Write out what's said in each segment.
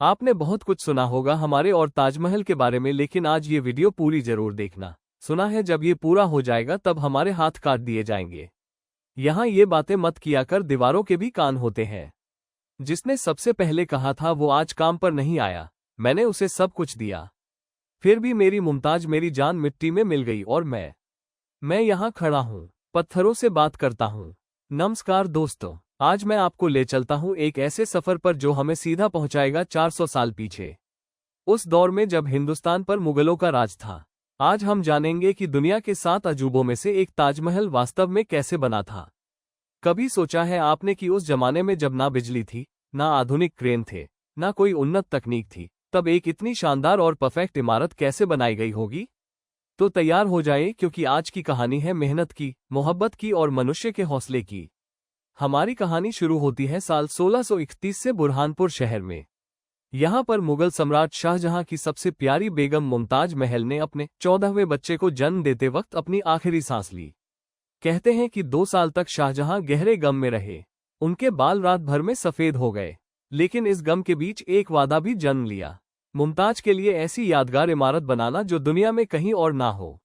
आपने बहुत कुछ सुना होगा हमारे और ताजमहल के बारे में, लेकिन आज ये वीडियो पूरी जरूर देखना। सुना है जब ये पूरा हो जाएगा तब हमारे हाथ काट दिए जाएंगे। यहाँ ये बातें मत किया कर, दीवारों के भी कान होते हैं। जिसने सबसे पहले कहा था वो आज काम पर नहीं आया। मैंने उसे सब कुछ दिया, फिर भी मेरी मुमताज मेरी जान मिट्टी में मिल गई और मैं यहाँ खड़ा हूँ, पत्थरों से बात करता हूँ। नमस्कार दोस्तों, आज मैं आपको ले चलता हूँ एक ऐसे सफर पर जो हमें सीधा पहुंचाएगा 400 साल पीछे, उस दौर में जब हिंदुस्तान पर मुगलों का राज था। आज हम जानेंगे कि दुनिया के 7 अजूबों में से एक ताजमहल वास्तव में कैसे बना था। कभी सोचा है आपने कि उस जमाने में जब ना बिजली थी, ना आधुनिक क्रेन थे, ना कोई उन्नत तकनीक थी, तब एक इतनी शानदार और परफेक्ट इमारत कैसे बनाई गई होगी? तो तैयार हो जाए, क्योंकि आज की कहानी है मेहनत की, मोहब्बत की और मनुष्य के हौसले की। हमारी कहानी शुरू होती है साल 1631 से बुरहानपुर शहर में। यहाँ पर मुगल सम्राट शाहजहां की सबसे प्यारी बेगम मुमताज महल ने अपने 14वें बच्चे को जन्म देते वक्त अपनी आखिरी सांस ली। कहते हैं कि 2 साल तक शाहजहां गहरे गम में रहे। उनके बाल रात भर में सफेद हो गए, लेकिन इस गम के बीच एक वादा भी जन्म लिया, मुमताज के लिए ऐसी यादगार इमारत बनाना जो दुनिया में कहीं और ना हो।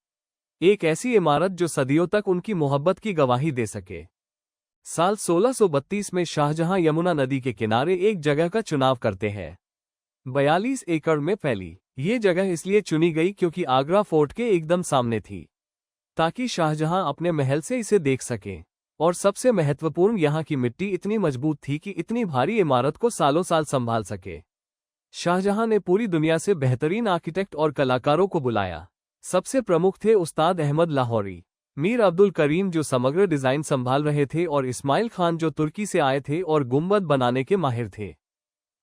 एक ऐसी इमारत जो सदियों तक उनकी मोहब्बत की गवाही दे सके। साल 1632 में शाहजहां यमुना नदी के किनारे एक जगह का चुनाव करते हैं। 42 एकड़ में फैली ये जगह इसलिए चुनी गई क्योंकि आगरा फोर्ट के एकदम सामने थी, ताकि शाहजहां अपने महल से इसे देख सके। और सबसे महत्वपूर्ण, यहाँ की मिट्टी इतनी मजबूत थी कि इतनी भारी इमारत को सालों साल संभाल सके। शाहजहां ने पूरी दुनिया से बेहतरीन आर्किटेक्ट और कलाकारों को बुलाया। सबसे प्रमुख थे उस्ताद अहमद लाहौरी, मीर अब्दुल करीम जो समग्र डिजाइन संभाल रहे थे, और इस्माइल खान जो तुर्की से आए थे और गुंबद बनाने के माहिर थे।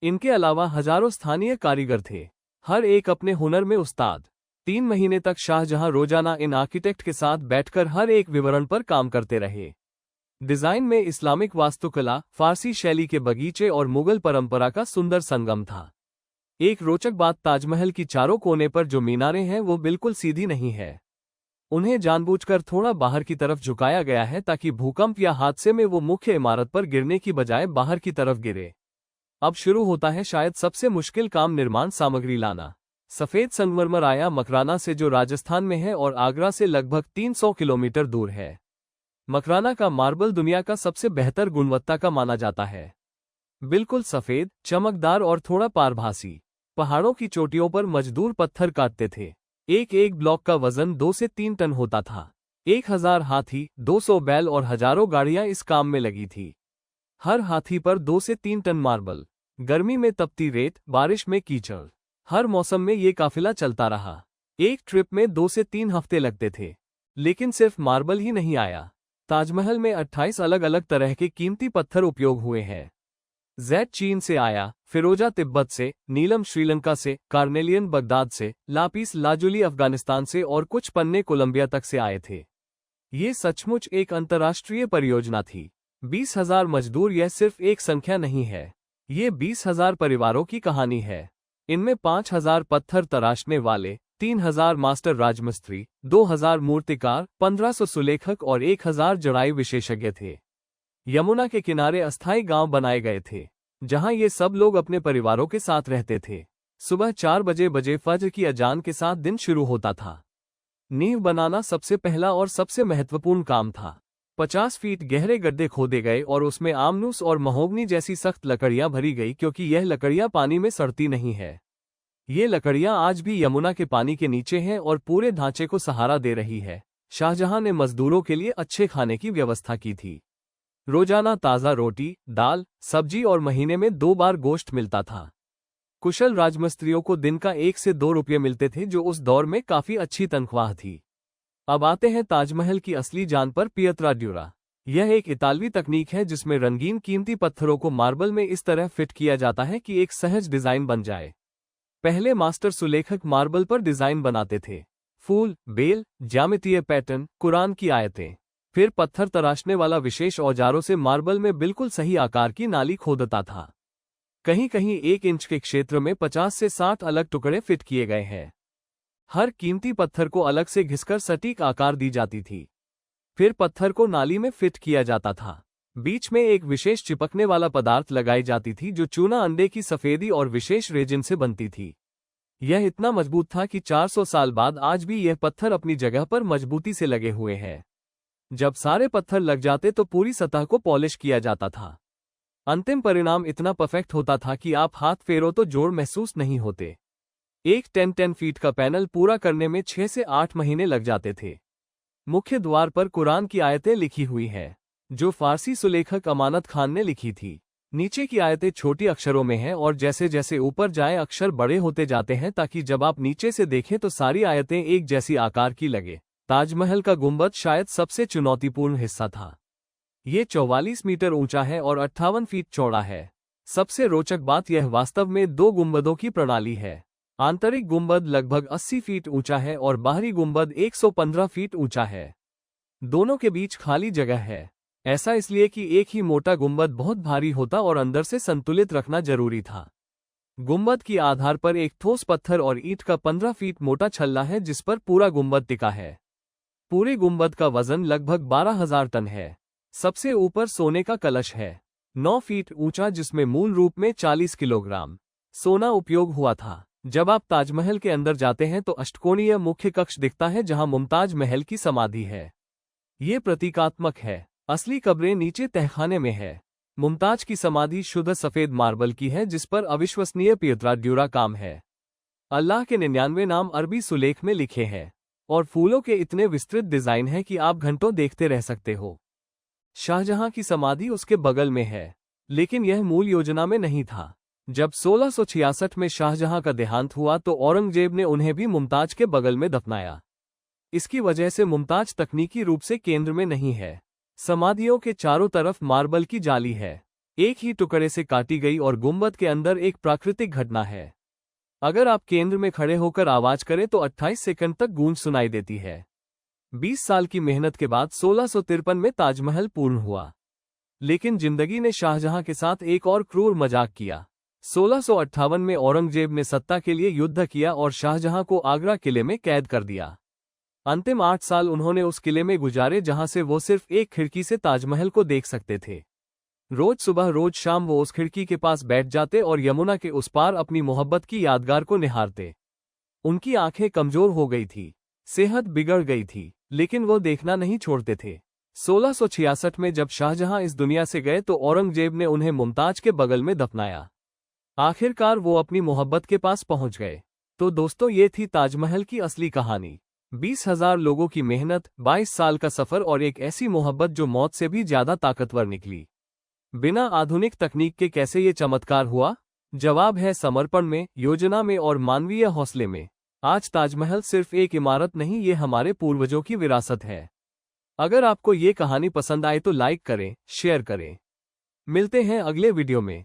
इनके अलावा हजारों स्थानीय कारीगर थे, हर एक अपने हुनर में उस्ताद। 3 महीने तक शाहजहां रोजाना इन आर्किटेक्ट के साथ बैठकर हर एक विवरण पर काम करते रहे। डिजाइन में इस्लामिक वास्तुकला, फारसी शैली के बगीचे और मुगल परंपरा का सुंदर संगम था। एक रोचक बात, ताजमहल की चारों कोने पर जो मीनारें हैं वो बिल्कुल सीधी नहीं है। उन्हें जानबूझकर थोड़ा बाहर की तरफ झुकाया गया है ताकि भूकंप या हादसे में वो मुख्य इमारत पर गिरने की बजाय बाहर की तरफ गिरे। अब शुरू होता है शायद सबसे मुश्किल काम, निर्माण सामग्री लाना। सफेद संगमरमर आया मकराना से, जो राजस्थान में है और आगरा से लगभग 300 किलोमीटर दूर है। मकराना का मार्बल दुनिया का सबसे बेहतर गुणवत्ता का माना जाता है, बिल्कुल सफेद, चमकदार और थोड़ा पारभासी। पहाड़ों की चोटियों पर मजदूर पत्थर काटते थे। एक एक ब्लॉक का वजन 2 से 3 टन होता था। 1000 हाथी, 200 बैल और हजारों गाड़ियां इस काम में लगी थी। हर हाथी पर 2 से 3 टन मार्बल। गर्मी में तपती रेत, बारिश में कीचड़, हर मौसम में ये काफिला चलता रहा। एक ट्रिप में 2 से 3 हफ्ते लगते थे। लेकिन सिर्फ मार्बल ही नहीं आया, ताजमहल में 28 अलग अलग तरह के कीमती पत्थर उपयोग हुए हैं। जैड चीन से आया, फिरोजा तिब्बत से, नीलम श्रीलंका से, कार्नेलियन बगदाद से, लापिस लाजुली अफगानिस्तान से और कुछ पन्ने कोलंबिया तक से आए थे। ये सचमुच एक अंतर्राष्ट्रीय परियोजना थी। 20,000 मजदूर, यह सिर्फ एक संख्या नहीं है, ये 20,000 परिवारों की कहानी है। इनमें 5,000 पत्थर तराशने वाले, 3,000 मास्टर राजमिस्त्री, 2,000 मूर्तिकार, 1500 सुलेखक और 1,000 जड़ाई विशेषज्ञ थे। यमुना के किनारे अस्थायी गांव बनाए गए थे, जहां ये सब लोग अपने परिवारों के साथ रहते थे। सुबह 4 बजे फज्र की अजान के साथ दिन शुरू होता था। नींव बनाना सबसे पहला और सबसे महत्वपूर्ण काम था। 50 फीट गहरे गड्ढे खोदे गए और उसमें आमनूस और महोगनी जैसी सख्त लकड़ियां भरी गई, क्योंकि यह लकड़ियां पानी में सड़ती नहीं है। ये लकड़ियां आज भी यमुना के पानी के नीचे हैं और पूरे ढांचे को सहारा दे रही है। शाहजहां ने मजदूरों के लिए अच्छे खाने की व्यवस्था की थी। रोजाना ताज़ा रोटी, दाल, सब्जी और महीने में 2 बार गोश्त मिलता था। कुशल राजमिस्त्रियों को दिन का 1 से 2 रुपये मिलते थे, जो उस दौर में काफी अच्छी तनख्वाह थी। अब आते हैं ताजमहल की असली जान पर, पियत्रा ड्यूरा। यह एक इतालवी तकनीक है जिसमें रंगीन कीमती पत्थरों को मार्बल में इस तरह फिट किया जाता है कि एक सहज डिजाइन बन जाए। पहले मास्टर सुलेखक मार्बल पर डिजाइन बनाते थे, फूल, बेल, ज्यामितीय पैटर्न, कुरान की आयतें। फिर पत्थर तराशने वाला विशेष औजारों से मार्बल में बिल्कुल सही आकार की नाली खोदता था। कहीं कहीं 1 इंच के क्षेत्र में 50 से 60 अलग टुकड़े फिट किए गए हैं। हर कीमती पत्थर को अलग से घिसकर सटीक आकार दी जाती थी। फिर पत्थर को नाली में फिट किया जाता था। बीच में एक विशेष चिपकने वाला पदार्थ लगाई जाती थी जो चूना अंडे की सफेदी और विशेष रेजिन से बनती थी। यह इतना मजबूत था कि 400 साल बाद आज भी यह पत्थर अपनी जगह पर मजबूती से लगे हुए हैं। जब सारे पत्थर लग जाते तो पूरी सतह को पॉलिश किया जाता था। अंतिम परिणाम इतना परफेक्ट होता था कि आप हाथ फेरो तो जोड़ महसूस नहीं होते। एक 10 फीट का पैनल पूरा करने में 6 से 8 महीने लग जाते थे। मुख्य द्वार पर कुरान की आयतें लिखी हुई है, जो फारसी सुलेखक अमानत खान ने लिखी थी। नीचे की आयतें छोटी अक्षरों में हैं और जैसे जैसे ऊपर जाएं अक्षर बड़े होते जाते हैं ताकि जब आप नीचे से देखें तो सारी आयतें एक जैसी आकार की लगे। ताजमहल का गुंबद शायद सबसे चुनौतीपूर्ण हिस्सा था। ये 44 मीटर ऊंचा है और 58 फीट चौड़ा है। सबसे रोचक बात यह वास्तव में 2 गुंबदों की प्रणाली है। आंतरिक गुंबद लगभग 80 फीट ऊंचा है और बाहरी गुंबद 115 फीट ऊंचा है। दोनों के बीच खाली जगह है। ऐसा इसलिए कि एक ही मोटा गुंबद बहुत भारी होता और अंदर से संतुलित रखना जरूरी था। गुंबद की आधार पर एक ठोस पत्थर और ईंट का 15 फीट मोटा छल्ला है जिस पर पूरा गुंबद टिका है। पूरे गुंबद का वजन लगभग 12,000 टन है। सबसे ऊपर सोने का कलश है, 9 फीट ऊंचा, जिसमें मूल रूप में 40 किलोग्राम सोना उपयोग हुआ था। जब आप ताजमहल के अंदर जाते हैं तो अष्टकोणीय मुख्य कक्ष दिखता है जहां मुमताज महल की समाधि है। ये प्रतीकात्मक है। असली कब्रें नीचे तहखाने में है। मुमताज की समाधि शुद्ध सफेद मार्बल की है जिस पर अविश्वसनीय पियत्रा ड्यूरा काम है। अल्लाह के 99 नाम अरबी सुलेख में लिखे हैं और फूलों के इतने विस्तृत डिजाइन है कि आप घंटों देखते रह सकते हो। शाहजहां की समाधि उसके बगल में है, लेकिन यह मूल योजना में नहीं था। जब 1666 में शाहजहां का देहांत हुआ तो औरंगजेब ने उन्हें भी मुमताज के बगल में दफनाया। इसकी वजह से मुमताज तकनीकी रूप से केंद्र में नहीं है। समाधियों के चारों तरफ मार्बल की जाली है, एक ही टुकड़े से काटी गई, और गुंबद के अंदर एक प्राकृतिक घटना है। अगर आप केंद्र में खड़े होकर आवाज करें तो 28 सेकंड तक गूंज सुनाई देती है। 20 साल की मेहनत के बाद 1653 में ताजमहल पूर्ण हुआ, लेकिन जिंदगी ने शाहजहां के साथ एक और क्रूर मजाक किया। 1658 में औरंगजेब ने सत्ता के लिए युद्ध किया और शाहजहां को आगरा किले में कैद कर दिया। अंतिम 8 साल उन्होंने उस किले में गुजारे जहां से वो सिर्फ एक खिड़की से ताजमहल को देख सकते थे। रोज सुबह रोज शाम वो उस खिड़की के पास बैठ जाते और यमुना के उस पार अपनी मोहब्बत की यादगार को निहारते। उनकी आंखें कमजोर हो गई थी, सेहत बिगड़ गई थी, लेकिन वो देखना नहीं छोड़ते थे। 1666 में जब शाहजहां इस दुनिया से गए तो औरंगजेब ने उन्हें मुमताज के बगल में दफनाया। आखिरकार वो अपनी मोहब्बत के पास पहुंच गए। तो दोस्तों, ये थी ताजमहल की असली कहानी। 20,000 लोगों की मेहनत, 22 साल का सफर और एक ऐसी मोहब्बत जो मौत से भी ज्यादा ताकतवर निकली। बिना आधुनिक तकनीक के कैसे ये चमत्कार हुआ? जवाब है समर्पण में, योजना में और मानवीय हौसले में। आज ताजमहल सिर्फ एक इमारत नहीं, ये हमारे पूर्वजों की विरासत है। अगर आपको ये कहानी पसंद आए तो लाइक करें, शेयर करें। मिलते हैं अगले वीडियो में।